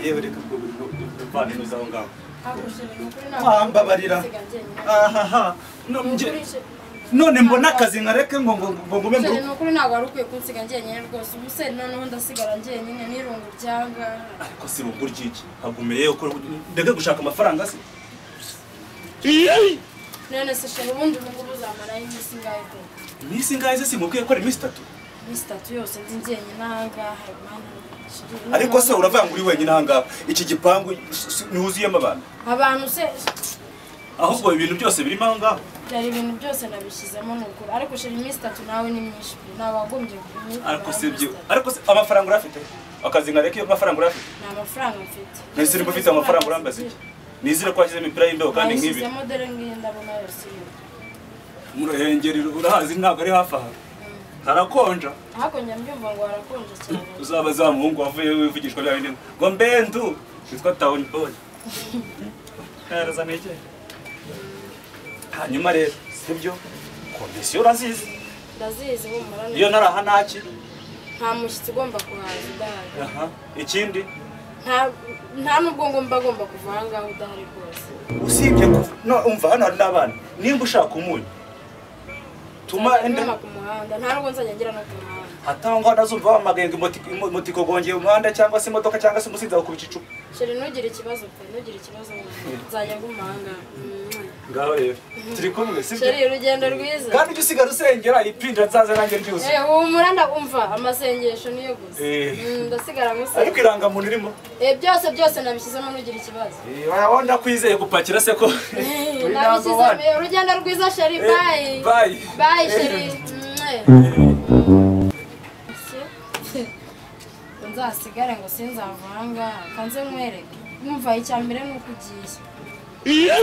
yewe reka bavane nuzaho ngaho ambabarira none mbona akazi nkareke ngo ngube ngo nukuri ntabwo ari ukwiye kunsiga njyenyine rwose ubuse noneho ndasigara njyenyine n'irungu ryanga ariko si rungu ryiki hagumeye uko ndege gushaka amafaranga se none se sheri ubundi ngubu uzamara iminsi ingahe ko iminsi ingahe se simubwiye ko ari iminsi 3 iminsi 3 yose ndi njyenyine ahangaha ariko se uravuga ngo uri wenyine ahangaha iki gipangu nihuziyemo abantu se ahubwo ibintu byose birimo ahangaha byari ibintu byose nabishizemo n'ukuri ariko sheri iminsi 3 nawe ni myinshi nabagombye ariko se byo ariko se amafaranga urafite akazi nkareke iyo amafaranga urafite nta mafaranga mfite nese niba ufite amafaranga urambaza iki nizire ko washize imipira y'imbeho kandi nk'ibi nise modele ngenda bona yose murahengeri urahazi ntabwo ari hafi aha harakonja hako nyambyumva ngo harakonja cyane uzaba za muhungu wavuye wivugishwa bya bindi ngo mbendu witwa town boy araza neke hanyuma rero sibyo kondisiyo urazizi ndazizi humura iyo naraha naki nta mushyitsi ugomba kuhaza udahari ikindi nta nubwo ngomba kuva ahangaha udahari rwose usibye no umva hano hari n'abana nimba ushaka umunyu tuma ende ku muhanda nta nubwo nzajya ngira no ku muhanda hatangwa nazumva wamagenge motiko gongeye umuhanda cyangwa se imodoka cyangwa se umusinza ukubita icupa sheri ntugire ikibazo nzajya ngumanga ngaho rero turi kumwe sibyo sheri urugendo rwiza kandi ujye usigara usengera ipinda nzaza nanjye ndyuze humura ndumva amasengesho niyo gusa ndasigara musengera ariko irangamuntu irimo byose nabishyizemo ntugire ikibazo wabona kwizeye gupakira se ko nabishyizemo urugendo rwiza sheri bye sheri nzasigare ngo sinzavanga kanze nkwereke numva icyambere nuko ugiye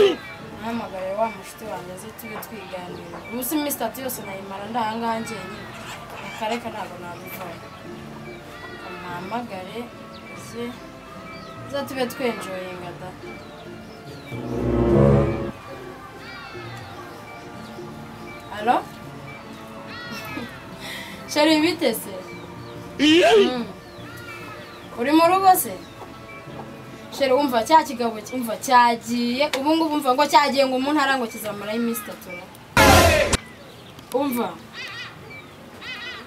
nahamagare wa mushuti wanjye aze tube twiganira ubusi iminsi 3 yose nayimara ndahangaha njyenyine akareka ntabwo nabivaho nahamagare ze tube twenjoyinga da alo sheri bite se uri mu rugo se sheri umva cya kigabo umva cyagiye ubu ngubu umva ngo cyagiye ngo umuntu arango kizamara iminsi 3 umva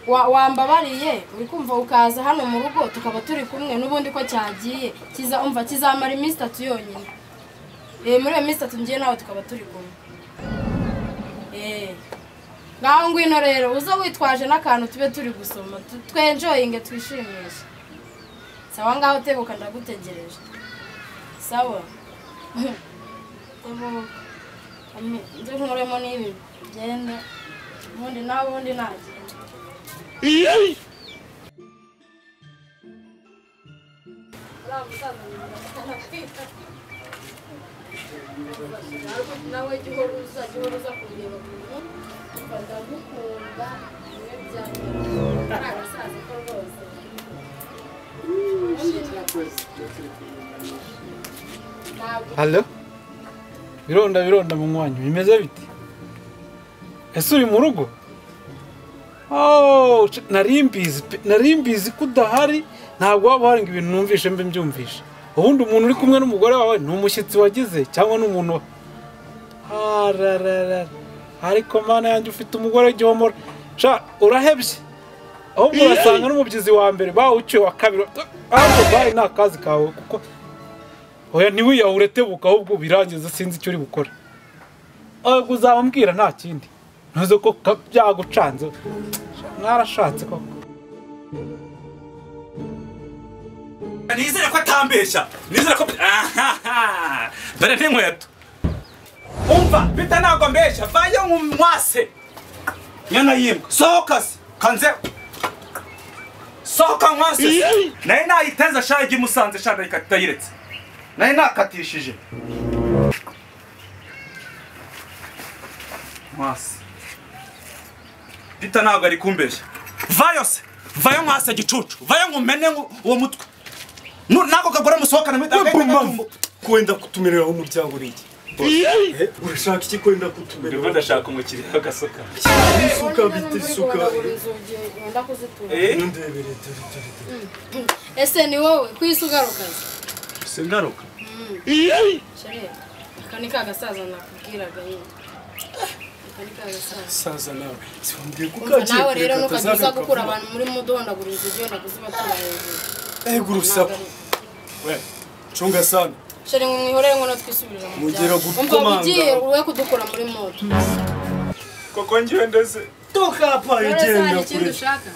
wambabariye uri kumva ukaza hano mu rugo tukaba turi kumwe n'ubundi ko cyagiye umva kizamara iminsi 3 yonyine muri iyo minsi 3 ngiye nawe tukaba turi kumwe ngaho ngwino rero uza witwaje n'akantu tube turi gusoma twenjoyinge twishimishe sawa ngaho tebuka ndagutegereje sawa nze nkuremo n'ibi genda ubundi nawe ubundi nagenda nawe gihora uza kureba ndagukunda niwe byanyuma arasaza ko rwose Halo? Bironda mu mwanya bimeze biti? Ese uri mu rugo? Oh, narimbizi kudahari ntabwo waba hari ibintu numvishe mbe mbyumvishe. Ubundi umuntu uri kumwe n'umugore wawe ni umushyitsi wagize cyangwa n'umuntu ariko mana yanjye ufite umugore gihomora sha urahebye ahubwo urasanga n'umubyizi wa mbere bawuciye wa kabiri ahubwo bayi nta kazi kawe kuko oya ntiwiyahure tebuka ahubwo birangiza sinzi icyo uri bukora ahubwo uzabambwira nta kindi ntuze ko byagucanze mwarashatse koko nizere ko atambeshya nizere ko dore n'inkweto umva bita ntabwo mbeshya vayo nkumwase nyana yimbwa sohoka se kanze sohoka nkwase naye nayiteza shagi musanze shanda ikatayiretse naye nakatishije mwase bita ntabwo ari kumbeshya vayo se vayo nkwase gicucu vayo nkumene uwo mutwe nako kagore musohokana muri kwenda kutumirira umuryango uriki urashaka iki kwenda kutumera ndimo ndashaka umukiriya w'agasoka isuka bita isuka wenda kuzitura ndebere ese ni wowe kwisugarukaza singaruka shere aka ni ka gasaza nakubwiraga nyine aka ni ka gasaza saza nawe simbwiye umva kukagiye nawe rero nukagiza gukura abantu muri mudondagura inzu ugenda kuzibatura hejuru gurusaba we chunga sana shere ngo mwihorere ngo natwisubirira mu mugera umva gukomanga ugiye uwe kudukura muri moto koko ngende toka hapa igenda hari ikindi kure ushaka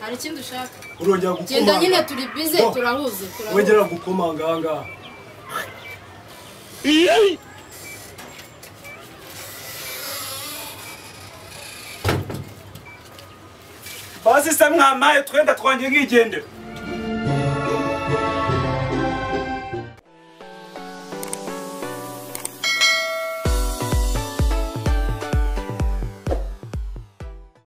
hari ikindi ushaka urongera genda nyine gukomanga turi bize turahuze wegera gukomanga hanga basi se mwamaye twenda twangiye ngigendera